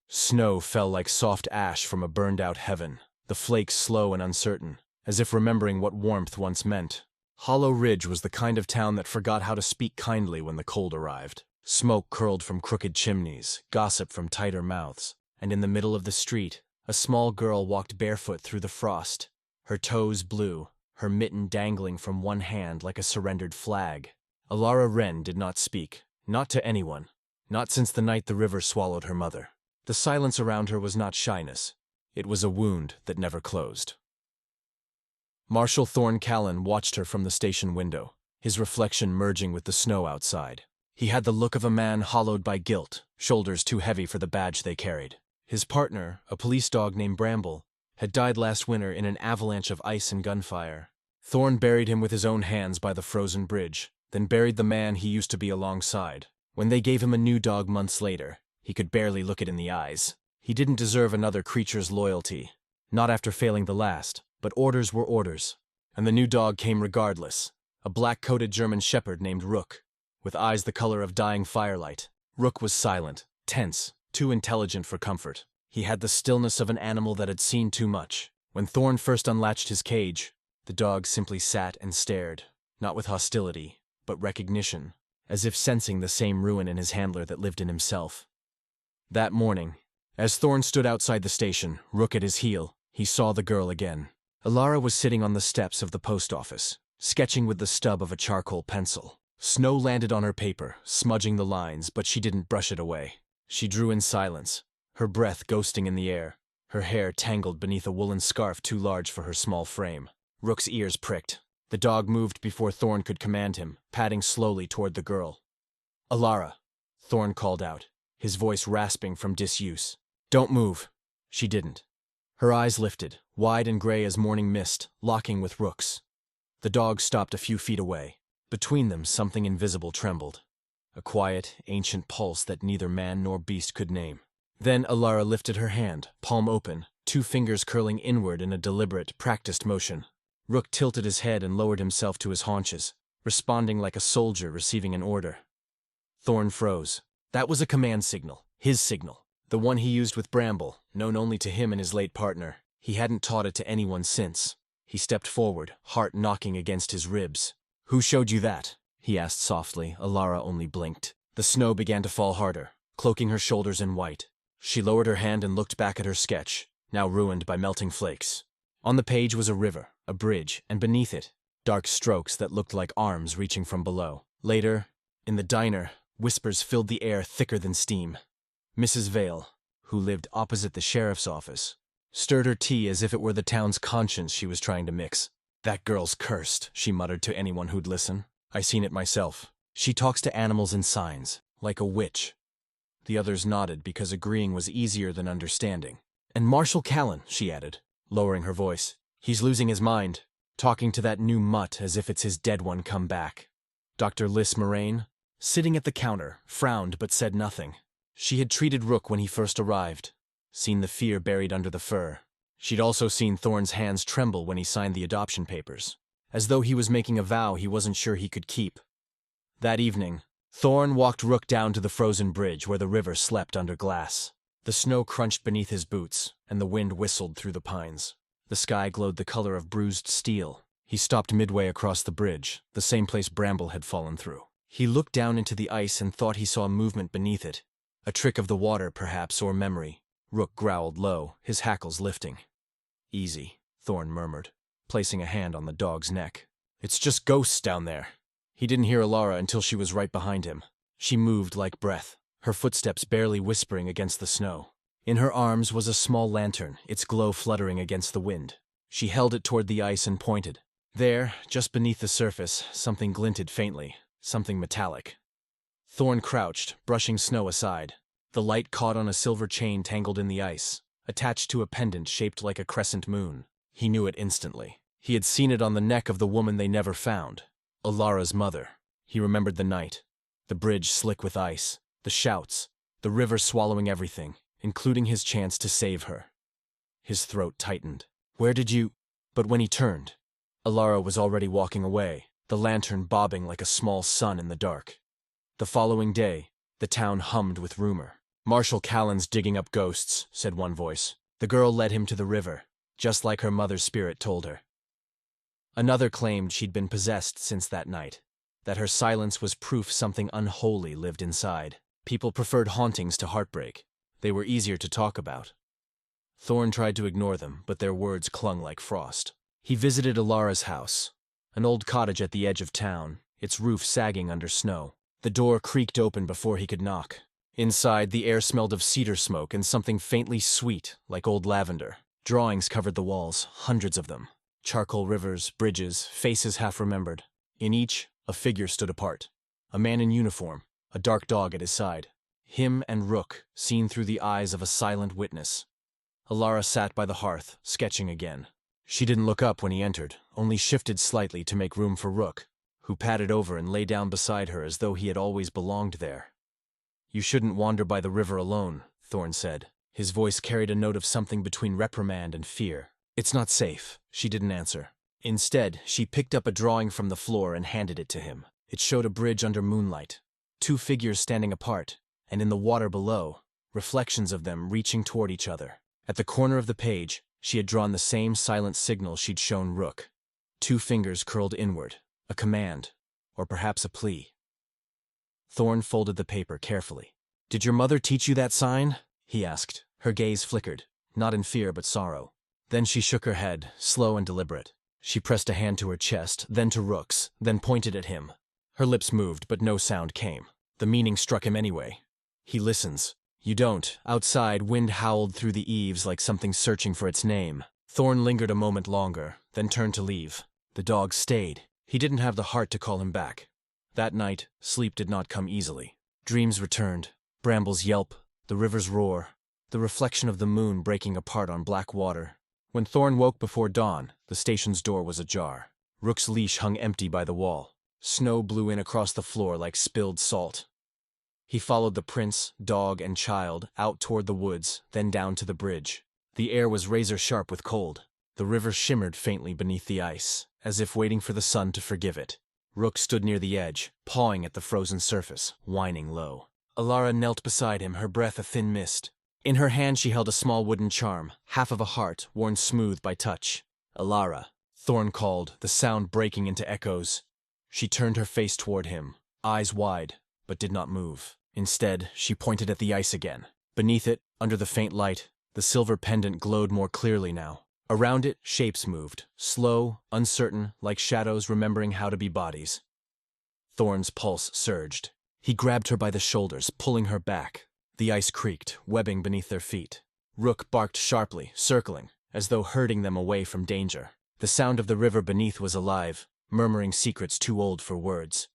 Snow fell like soft ash from a burned-out heaven, the flakes slow and uncertain, as if remembering what warmth once meant. Hollow Ridge was the kind of town that forgot how to speak kindly when the cold arrived. Smoke curled from crooked chimneys, gossip from tighter mouths, and in the middle of the street, a small girl walked barefoot through the frost, her toes blue, her mitten dangling from one hand like a surrendered flag. Alara Wren did not speak, not to anyone, not since the night the river swallowed her mother. The silence around her was not shyness. It was a wound that never closed. Marshal Thorne Callan watched her from the station window, his reflection merging with the snow outside. He had the look of a man hollowed by guilt, shoulders too heavy for the badge they carried. His partner, a police dog named Bramble, had died last winter in an avalanche of ice and gunfire. Thorne buried him with his own hands by the frozen bridge, then buried the man he used to be alongside. When they gave him a new dog months later, he could barely look it in the eyes. He didn't deserve another creature's loyalty, not after failing the last, but orders were orders. And the new dog came regardless, a black-coated German shepherd named Rook, with eyes the color of dying firelight. Rook was silent, tense, too intelligent for comfort. He had the stillness of an animal that had seen too much. When Thorne first unlatched his cage, the dog simply sat and stared, not with hostility, but recognition, as if sensing the same ruin in his handler that lived in himself. That morning, as Thorne stood outside the station, Rook at his heel, he saw the girl again. Alara was sitting on the steps of the post office, sketching with the stub of a charcoal pencil. Snow landed on her paper, smudging the lines, but she didn't brush it away. She drew in silence, her breath ghosting in the air, her hair tangled beneath a woolen scarf too large for her small frame. Rook's ears pricked. The dog moved before Thorne could command him, padding slowly toward the girl. "Alara," Thorne called out, his voice rasping from disuse. "Don't move." She didn't. Her eyes lifted, wide and gray as morning mist, locking with Rook's. The dog stopped a few feet away. Between them, something invisible trembled. A quiet, ancient pulse that neither man nor beast could name. Then Alara lifted her hand, palm open, two fingers curling inward in a deliberate, practiced motion. Rook tilted his head and lowered himself to his haunches, responding like a soldier receiving an order. Thorne froze. That was a command signal, his signal, the one he used with Bramble, known only to him and his late partner. He hadn't taught it to anyone since. He stepped forward, heart knocking against his ribs. "Who showed you that?" he asked softly. Alara only blinked. The snow began to fall harder, cloaking her shoulders in white. She lowered her hand and looked back at her sketch, now ruined by melting flakes. On the page was a river, a bridge, and beneath it, dark strokes that looked like arms reaching from below. Later, in the diner, whispers filled the air thicker than steam. Mrs. Vale, who lived opposite the sheriff's office, stirred her tea as if it were the town's conscience she was trying to mix. "That girl's cursed," she muttered to anyone who'd listen. "I seen it myself. She talks to animals in signs, like a witch." The others nodded because agreeing was easier than understanding. "And Marshal Callan," she added, lowering her voice. "He's losing his mind, talking to that new mutt as if it's his dead one come back." Dr. Liz Moraine, sitting at the counter, frowned but said nothing. She had treated Rook when he first arrived, seen the fear buried under the fur. She'd also seen Thorne's hands tremble when he signed the adoption papers, as though he was making a vow he wasn't sure he could keep. That evening, Thorne walked Rook down to the frozen bridge where the river slept under glass. The snow crunched beneath his boots, and the wind whistled through the pines. The sky glowed the color of bruised steel. He stopped midway across the bridge, the same place Bramble had fallen through. He looked down into the ice and thought he saw movement beneath it. A trick of the water, perhaps, or memory. Rook growled low, his hackles lifting. "Easy," Thorne murmured, placing a hand on the dog's neck. "It's just ghosts down there." He didn't hear Alara until she was right behind him. She moved like breath, her footsteps barely whispering against the snow. In her arms was a small lantern, its glow fluttering against the wind. She held it toward the ice and pointed. There, just beneath the surface, something glinted faintly, something metallic. Thorne crouched, brushing snow aside. The light caught on a silver chain tangled in the ice, attached to a pendant shaped like a crescent moon. He knew it instantly. He had seen it on the neck of the woman they never found, Alara's mother. He remembered the night, the bridge slick with ice, the shouts, the river swallowing everything, including his chance to save her. His throat tightened. "Where did you—" But when he turned, Alara was already walking away, the lantern bobbing like a small sun in the dark. The following day, the town hummed with rumor. "Marshal Callan's digging up ghosts," said one voice. The girl led him to the river, just like her mother's spirit told her. Another claimed she'd been possessed since that night, that her silence was proof something unholy lived inside. People preferred hauntings to heartbreak. They were easier to talk about. Thorn tried to ignore them, but their words clung like frost. He visited Alara's house, an old cottage at the edge of town, its roof sagging under snow. The door creaked open before he could knock. Inside, the air smelled of cedar smoke and something faintly sweet, like old lavender. Drawings covered the walls, hundreds of them. Charcoal rivers, bridges, faces half remembered. In each, a figure stood apart. A man in uniform, a dark dog at his side. Him and Rook, seen through the eyes of a silent witness. Alara sat by the hearth, sketching again. She didn't look up when he entered, only shifted slightly to make room for Rook, who padded over and lay down beside her as though he had always belonged there. "You shouldn't wander by the river alone," Thorn said. His voice carried a note of something between reprimand and fear. "It's not safe," she didn't answer. Instead, she picked up a drawing from the floor and handed it to him. It showed a bridge under moonlight, two figures standing apart, and in the water below, reflections of them reaching toward each other. At the corner of the page, she had drawn the same silent signal she'd shown Rook. Two fingers curled inward, a command, or perhaps a plea. Thorn folded the paper carefully. "Did your mother teach you that sign?" he asked. Her gaze flickered, not in fear but sorrow. Then she shook her head, slow and deliberate. She pressed a hand to her chest, then to Rook's, then pointed at him. Her lips moved, but no sound came. The meaning struck him anyway. He listens. You don't. Outside, wind howled through the eaves like something searching for its name. Thorn lingered a moment longer, then turned to leave. The dog stayed. He didn't have the heart to call him back. That night, sleep did not come easily. Dreams returned. Brambles yelp, the river's roar, the reflection of the moon breaking apart on black water. When Thorn woke before dawn, the station's door was ajar. Rook's leash hung empty by the wall. Snow blew in across the floor like spilled salt. He followed the prince, dog, and child out toward the woods, then down to the bridge. The air was razor-sharp with cold. The river shimmered faintly beneath the ice, as if waiting for the sun to forgive it. Rook stood near the edge, pawing at the frozen surface, whining low. Alara knelt beside him, her breath a thin mist. In her hand she held a small wooden charm, half of a heart, worn smooth by touch. "Alara," Thorn called, the sound breaking into echoes. She turned her face toward him, eyes wide, but did not move. Instead, she pointed at the ice again. Beneath it, under the faint light, the silver pendant glowed more clearly now. Around it, shapes moved, slow, uncertain, like shadows remembering how to be bodies. Thorn's pulse surged. He grabbed her by the shoulders, pulling her back. The ice creaked, webbing beneath their feet. Rook barked sharply, circling, as though herding them away from danger. The sound of the river beneath was alive, murmuring secrets too old for words.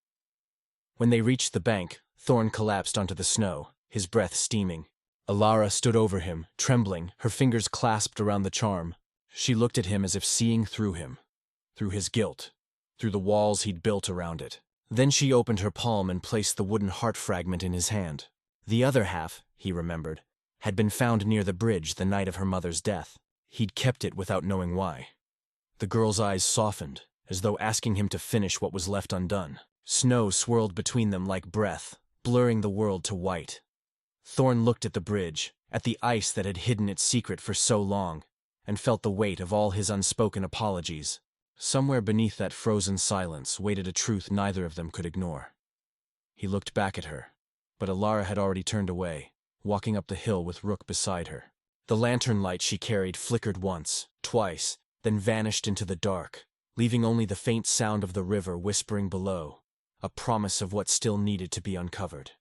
When they reached the bank, Thorn collapsed onto the snow, his breath steaming. Alara stood over him, trembling, her fingers clasped around the charm. She looked at him as if seeing through him, through his guilt, through the walls he'd built around it. Then she opened her palm and placed the wooden heart fragment in his hand. The other half, he remembered, had been found near the bridge the night of her mother's death. He'd kept it without knowing why. The girl's eyes softened, as though asking him to finish what was left undone. Snow swirled between them like breath, blurring the world to white. Thorn looked at the bridge, at the ice that had hidden its secret for so long, and felt the weight of all his unspoken apologies. Somewhere beneath that frozen silence waited a truth neither of them could ignore. He looked back at her, but Alara had already turned away, walking up the hill with Rook beside her. The lantern light she carried flickered once, twice, then vanished into the dark, leaving only the faint sound of the river whispering below, a promise of what still needed to be uncovered.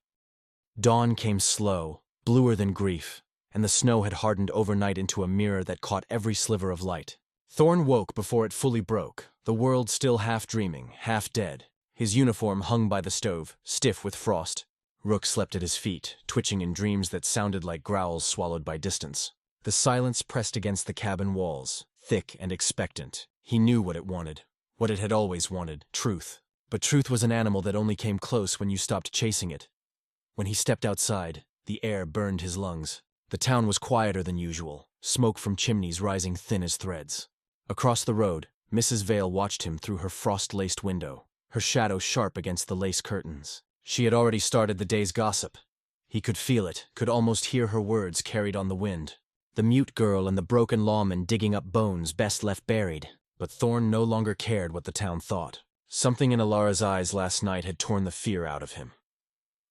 Dawn came slow, bluer than grief, and the snow had hardened overnight into a mirror that caught every sliver of light. Thorn woke before it fully broke, the world still half dreaming, half dead. His uniform hung by the stove, stiff with frost. Rook slept at his feet, twitching in dreams that sounded like growls swallowed by distance. The silence pressed against the cabin walls, thick and expectant. He knew what it wanted, what it had always wanted, truth. But truth was an animal that only came close when you stopped chasing it. When he stepped outside, the air burned his lungs. The town was quieter than usual, smoke from chimneys rising thin as threads. Across the road, Mrs. Vale watched him through her frost-laced window, her shadow sharp against the lace curtains. She had already started the day's gossip. He could feel it, could almost hear her words carried on the wind. The mute girl and the broken lawman digging up bones best left buried. But Thorn no longer cared what the town thought. Something in Alara's eyes last night had torn the fear out of him.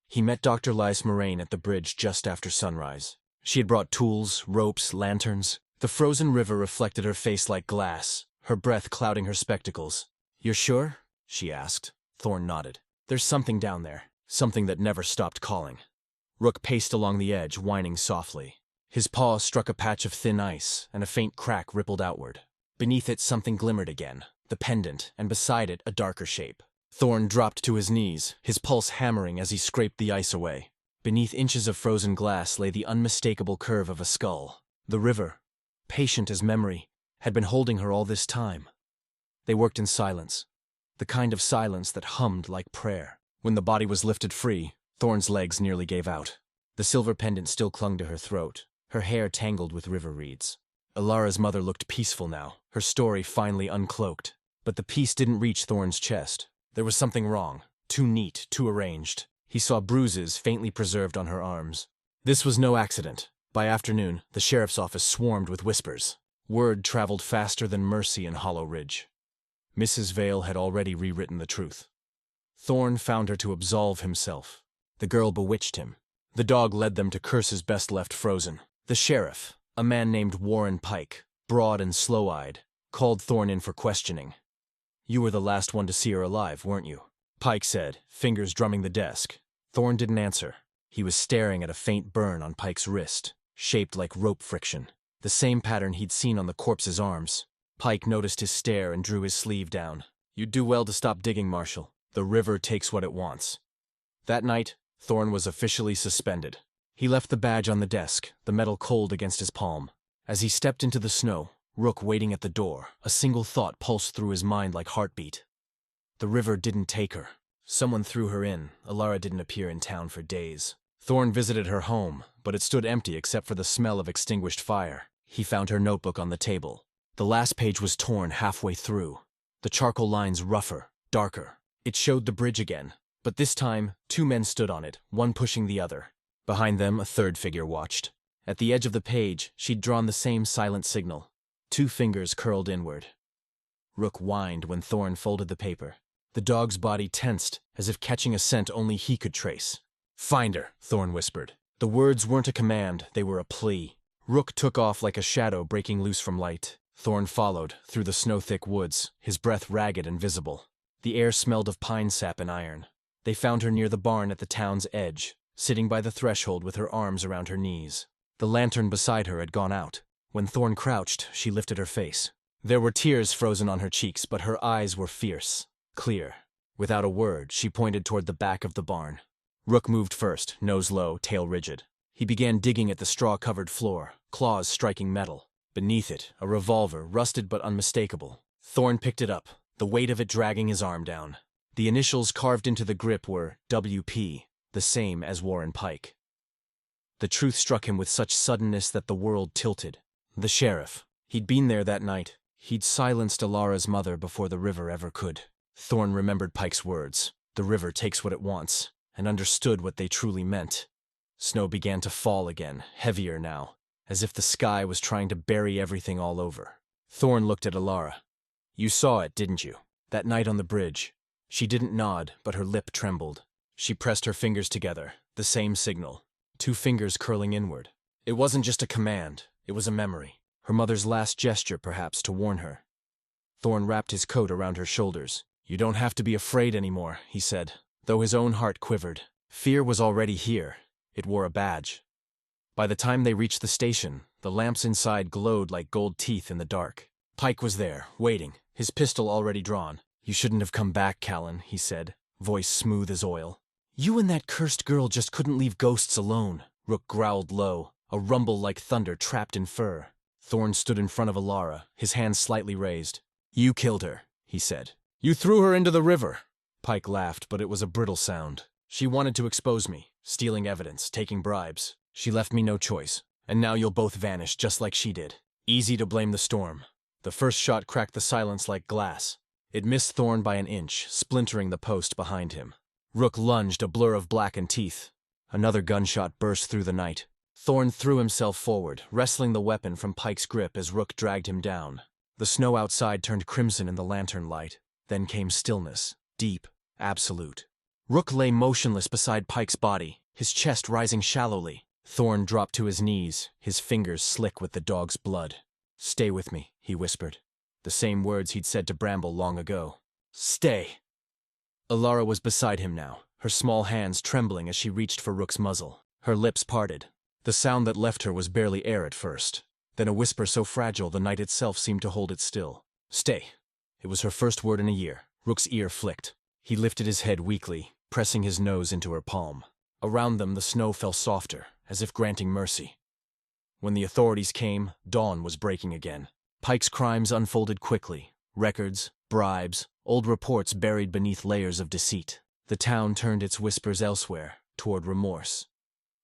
He met Dr. Lys Moraine at the bridge just after sunrise. She had brought tools, ropes, lanterns. The frozen river reflected her face like glass, her breath clouding her spectacles. "You're sure?" she asked. Thorn nodded. "There's something down there, something that never stopped calling." Rook paced along the edge, whining softly. His paw struck a patch of thin ice, and a faint crack rippled outward. Beneath it something glimmered again, the pendant, and beside it a darker shape. Thorn dropped to his knees, his pulse hammering as he scraped the ice away. Beneath inches of frozen glass lay the unmistakable curve of a skull. The river, patient as memory, had been holding her all this time. They worked in silence, the kind of silence that hummed like prayer. When the body was lifted free, Thorn's legs nearly gave out. The silver pendant still clung to her throat, her hair tangled with river reeds. Alara's mother looked peaceful now, her story finally uncloaked. But the peace didn't reach Thorn's chest. There was something wrong, too neat, too arranged. He saw bruises faintly preserved on her arms. This was no accident. By afternoon, the sheriff's office swarmed with whispers. Word traveled faster than mercy in Hollow Ridge. Mrs. Vale had already rewritten the truth. Thorn found her to absolve himself. The girl bewitched him. The dog led them to curses best left frozen. The sheriff, a man named Warren Pike, broad and slow-eyed, called Thorn in for questioning. "You were the last one to see her alive, weren't you?" Pike said, fingers drumming the desk. Thorn didn't answer. He was staring at a faint burn on Pike's wrist, shaped like rope friction, the same pattern he'd seen on the corpse's arms. Pike noticed his stare and drew his sleeve down. "You'd do well to stop digging, Marshal. The river takes what it wants." That night, Thorn was officially suspended. He left the badge on the desk, the metal cold against his palm. As he stepped into the snow, Rook waiting at the door, a single thought pulsed through his mind like heartbeat. The river didn't take her. Someone threw her in. Alara didn't appear in town for days. Thorn visited her home, but it stood empty except for the smell of extinguished fire. He found her notebook on the table. The last page was torn halfway through. The charcoal lines rougher, darker. It showed the bridge again, but this time, two men stood on it, one pushing the other. Behind them, a third figure watched. At the edge of the page, she'd drawn the same silent signal. 2 fingers curled inward. Rook whined when Thorn folded the paper. The dog's body tensed, as if catching a scent only he could trace. "Find her," Thorn whispered. The words weren't a command, they were a plea. Rook took off like a shadow breaking loose from light. Thorn followed, through the snow-thick woods, his breath ragged and visible. The air smelled of pine sap and iron. They found her near the barn at the town's edge, sitting by the threshold with her arms around her knees. The lantern beside her had gone out. When Thorn crouched, she lifted her face. There were tears frozen on her cheeks, but her eyes were fierce, clear. Without a word, she pointed toward the back of the barn. Rook moved first, nose low, tail rigid. He began digging at the straw-covered floor, claws striking metal. Beneath it, a revolver, rusted but unmistakable. Thorn picked it up, the weight of it dragging his arm down. The initials carved into the grip were WP, the same as Warren Pike. The truth struck him with such suddenness that the world tilted. The sheriff. He'd been there that night. He'd silenced Alara's mother before the river ever could. Thorn remembered Pike's words. The river takes what it wants, and understood what they truly meant. Snow began to fall again, heavier now, as if the sky was trying to bury everything all over. Thorn looked at Alara. "You saw it, didn't you? That night on the bridge." She didn't nod, but her lip trembled. She pressed her fingers together, the same signal. 2 fingers curling inward. It wasn't just a command, it was a memory. Her mother's last gesture, perhaps, to warn her. Thorn wrapped his coat around her shoulders. "You don't have to be afraid anymore," he said, though his own heart quivered. Fear was already here. It wore a badge. By the time they reached the station, the lamps inside glowed like gold teeth in the dark. Pike was there, waiting, his pistol already drawn. "You shouldn't have come back, Callan," he said, voice smooth as oil. "You and that cursed girl just couldn't leave ghosts alone," Rook growled low, a rumble like thunder trapped in fur. Thorn stood in front of Alara, his hands slightly raised. "You killed her," he said. "You threw her into the river." Pike laughed, but it was a brittle sound. "She wanted to expose me, stealing evidence, taking bribes. She left me no choice, and now you'll both vanish just like she did. Easy to blame the storm." The first shot cracked the silence like glass. It missed Thorn by an inch, splintering the post behind him. Rook lunged, a blur of blackened teeth. Another gunshot burst through the night. Thorn threw himself forward, wresting the weapon from Pike's grip as Rook dragged him down. The snow outside turned crimson in the lantern light. Then came stillness, deep, absolute. Rook lay motionless beside Pike's body, his chest rising shallowly. Thorn dropped to his knees, his fingers slick with the dog's blood. "Stay with me," he whispered. The same words he'd said to Bramble long ago. "Stay." Alara was beside him now, her small hands trembling as she reached for Rook's muzzle. Her lips parted. The sound that left her was barely air at first. Then a whisper so fragile the night itself seemed to hold it still. "Stay." It was her first word in a year. Rook's ear flicked. He lifted his head weakly, pressing his nose into her palm. Around them the snow fell softer, as if granting mercy. When the authorities came, dawn was breaking again. Pike's crimes unfolded quickly. Records, bribes, old reports buried beneath layers of deceit. The town turned its whispers elsewhere, toward remorse.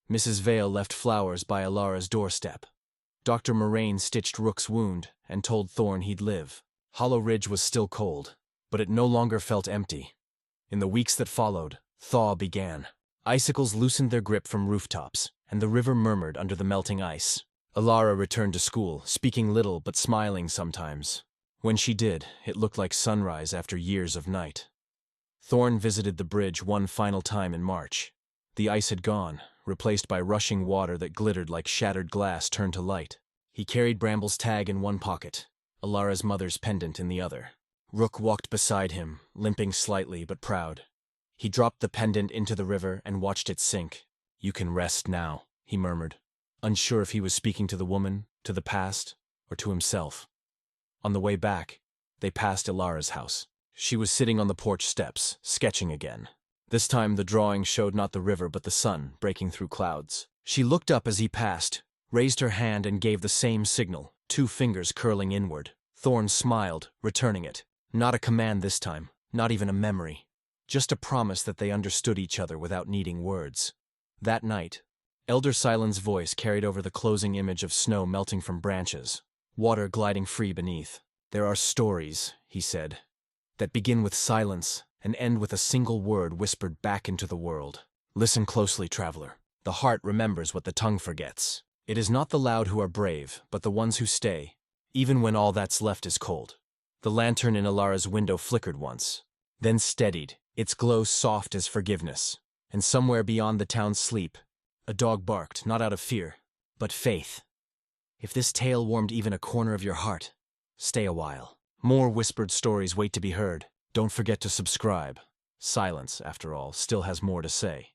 Mrs. Vale left flowers by Alara's doorstep. Dr. Moraine stitched Rook's wound and told Thorn he'd live. Hollow Ridge was still cold, but it no longer felt empty. In the weeks that followed, thaw began. Icicles loosened their grip from rooftops, and the river murmured under the melting ice. Alara returned to school, speaking little but smiling sometimes. When she did, it looked like sunrise after years of night. Thorn visited the bridge one final time in March. The ice had gone, replaced by rushing water that glittered like shattered glass turned to light. He carried Bramble's tag in one pocket, Alara's mother's pendant in the other. Rook walked beside him, limping slightly but proud. He dropped the pendant into the river and watched it sink. "You can rest now," he murmured, unsure if he was speaking to the woman, to the past, or to himself. On the way back, they passed Alara's house. She was sitting on the porch steps, sketching again. This time the drawing showed not the river but the sun breaking through clouds. She looked up as he passed, raised her hand and gave the same signal, 2 fingers curling inward. Thorn smiled, returning it. Not a command this time, not even a memory. Just a promise that they understood each other without needing words. That night, Elder Silent's voice carried over the closing image of snow melting from branches, water gliding free beneath. "There are stories," he said, "that begin with silence and end with a single word whispered back into the world. Listen closely, traveler. The heart remembers what the tongue forgets. It is not the loud who are brave, but the ones who stay, even when all that's left is cold." The lantern in Alara's window flickered once, then steadied, its glow soft as forgiveness. And somewhere beyond the town's sleep, a dog barked, not out of fear, but faith. If this tale warmed even a corner of your heart, stay a while. More whispered stories wait to be heard. Don't forget to subscribe. Silence, after all, still has more to say.